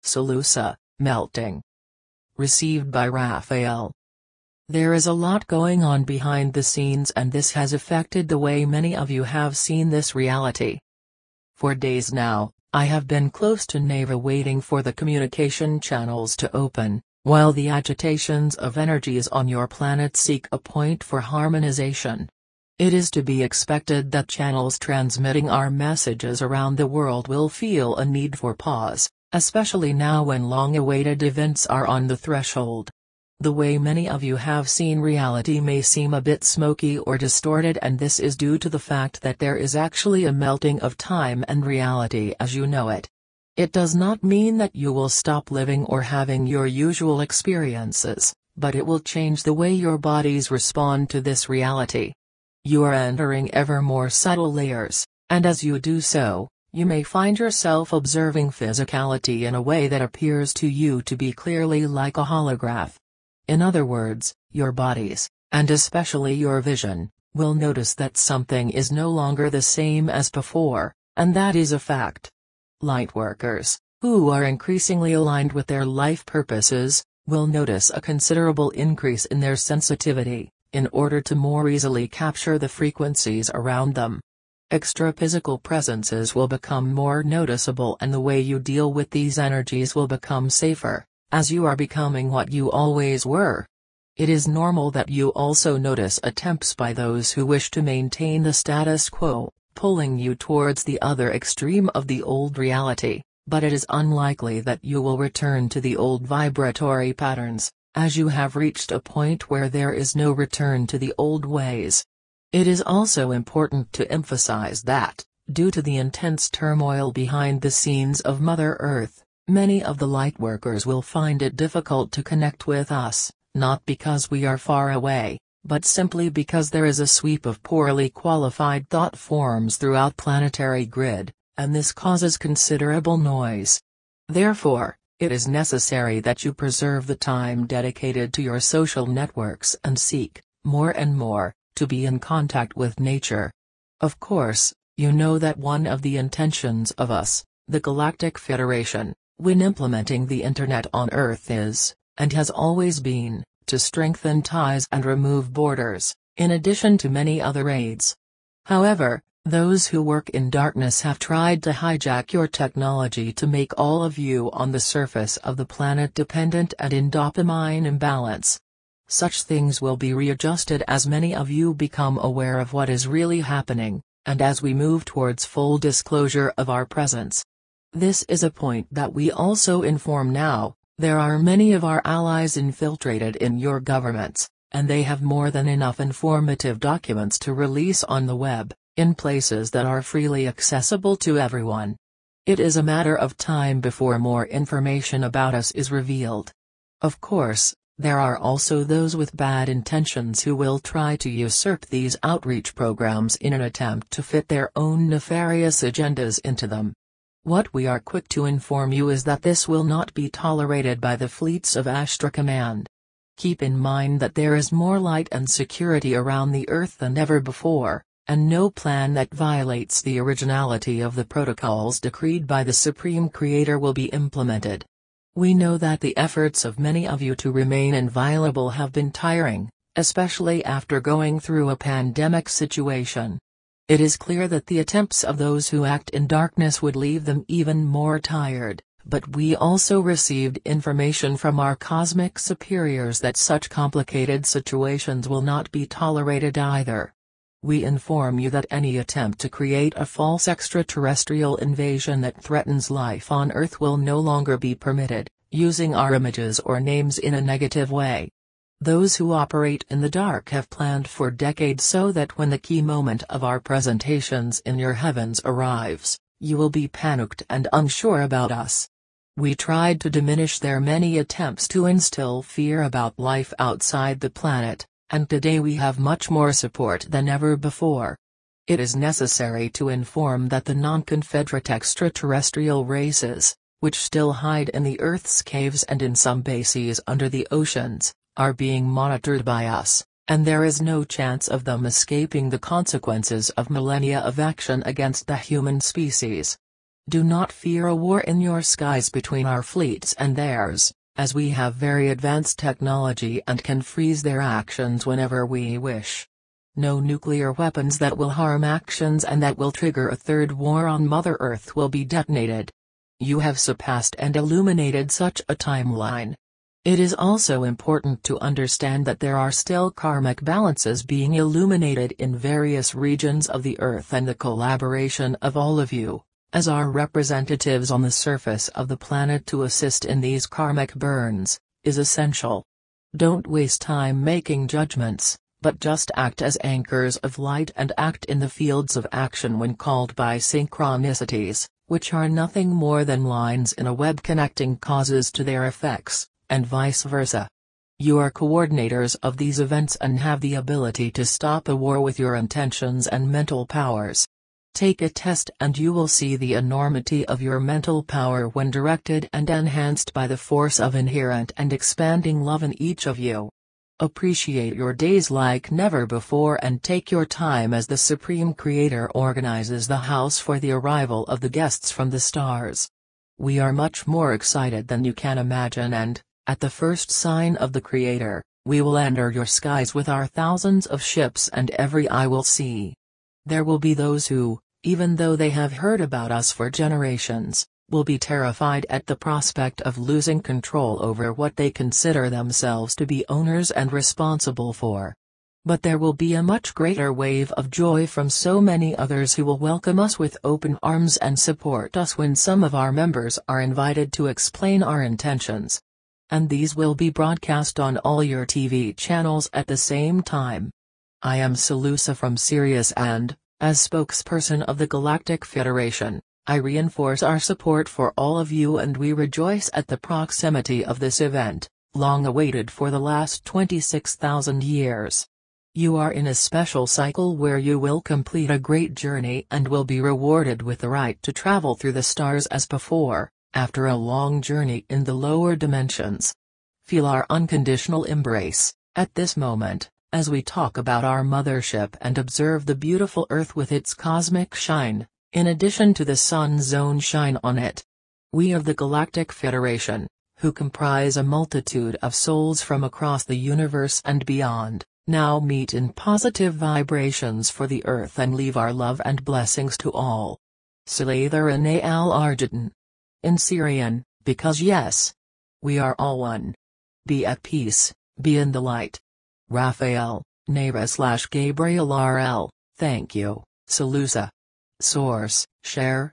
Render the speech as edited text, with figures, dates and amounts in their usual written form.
SaLuSa, melting. Received by Raphael. There is a lot going on behind the scenes, and this has affected the way many of you have seen this reality. For days now, I have been close to Neva waiting for the communication channels to open, while the agitations of energies on your planet seek a point for harmonization. It is to be expected that channels transmitting our messages around the world will feel a need for pause, especially now when long-awaited events are on the threshold. The way many of you have seen reality may seem a bit smoky or distorted, and this is due to the fact that there is actually a melting of time and reality as you know it. It does not mean that you will stop living or having your usual experiences, but it will change the way your bodies respond to this reality. You are entering ever more subtle layers, and as you do so, you may find yourself observing physicality in a way that appears to you to be clearly like a holograph. In other words, your bodies, and especially your vision, will notice that something is no longer the same as before, and that is a fact. Lightworkers, who are increasingly aligned with their life purposes, will notice a considerable increase in their sensitivity, in order to more easily capture the frequencies around them. Extra-physical presences will become more noticeable, and the way you deal with these energies will become safer, as you are becoming what you always were. It is normal that you also notice attempts by those who wish to maintain the status quo, pulling you towards the other extreme of the old reality, but it is unlikely that you will return to the old vibratory patterns, as you have reached a point where there is no return to the old ways. It is also important to emphasize that, due to the intense turmoil behind the scenes of Mother Earth, many of the lightworkers will find it difficult to connect with us, not because we are far away, but simply because there is a sweep of poorly qualified thought forms throughout planetary grid, and this causes considerable noise. Therefore, it is necessary that you preserve the time dedicated to your social networks and seek, more and more, to be in contact with nature. Of course, you know that one of the intentions of us, the Galactic Federation, when implementing the Internet on Earth is, and has always been, to strengthen ties and remove borders, in addition to many other aids. However, those who work in darkness have tried to hijack your technology to make all of you on the surface of the planet dependent and in dopamine imbalance. Such things will be readjusted as many of you become aware of what is really happening, and as we move towards full disclosure of our presence. This is a point that we also inform now. There are many of our allies infiltrated in your governments, and they have more than enough informative documents to release on the web, in places that are freely accessible to everyone. It is a matter of time before more information about us is revealed. Of course, there are also those with bad intentions who will try to usurp these outreach programs in an attempt to fit their own nefarious agendas into them. What we are quick to inform you is that this will not be tolerated by the fleets of Ashtra Command. Keep in mind that there is more light and security around the Earth than ever before, and no plan that violates the originality of the protocols decreed by the Supreme Creator will be implemented. We know that the efforts of many of you to remain inviolable have been tiring, especially after going through a pandemic situation. It is clear that the attempts of those who act in darkness would leave them even more tired, but we also received information from our cosmic superiors that such complicated situations will not be tolerated either. We inform you that any attempt to create a false extraterrestrial invasion that threatens life on Earth will no longer be permitted, using our images or names in a negative way. Those who operate in the dark have planned for decades so that when the key moment of our presentations in your heavens arrives, you will be panicked and unsure about us. We tried to diminish their many attempts to instill fear about life outside the planet, and today we have much more support than ever before. It is necessary to inform that the non-Confederate extraterrestrial races, which still hide in the Earth's caves and in some bases under the oceans, are being monitored by us, and there is no chance of them escaping the consequences of millennia of action against the human species. Do not fear a war in your skies between our fleets and theirs, as we have very advanced technology and can freeze their actions whenever we wish. No nuclear weapons that will harm actions and that will trigger a third war on Mother Earth will be detonated. You have surpassed and illuminated such a timeline. It is also important to understand that there are still karmic balances being illuminated in various regions of the Earth, and the collaboration of all of you, as our representatives on the surface of the planet to assist in these karmic burns, is essential. Don't waste time making judgments, but just act as anchors of light and act in the fields of action when called by synchronicities, which are nothing more than lines in a web connecting causes to their effects, and vice versa. You are coordinators of these events and have the ability to stop a war with your intentions and mental powers. Take a test and you will see the enormity of your mental power when directed and enhanced by the force of inherent and expanding love in each of you. Appreciate your days like never before and take your time as the Supreme Creator organizes the house for the arrival of the guests from the stars. We are much more excited than you can imagine, and, at the first sign of the Creator, we will enter your skies with our thousands of ships and every eye will see. There will be those who, even though they have heard about us for generations, will be terrified at the prospect of losing control over what they consider themselves to be owners and responsible for. But there will be a much greater wave of joy from so many others who will welcome us with open arms and support us when some of our members are invited to explain our intentions. And these will be broadcast on all your TV channels at the same time. I am SaLuSa from Sirius and, as spokesperson of the Galactic Federation, I reinforce our support for all of you, and we rejoice at the proximity of this event, long awaited for the last 26,000 years. You are in a special cycle where you will complete a great journey and will be rewarded with the right to travel through the stars as before, after a long journey in the lower dimensions. Feel our unconditional embrace, at this moment, as we talk about our mothership and observe the beautiful Earth with its cosmic shine, in addition to the sun's own shine on it. We of the Galactic Federation, who comprise a multitude of souls from across the universe and beyond, now meet in positive vibrations for the Earth and leave our love and blessings to all. Salatharane al-Arjatan. In Syrian, because yes, we are all one. Be at peace, be in the light. Raphael, Nera/Gabriel RL, thank you, SaLuSa. Source, share,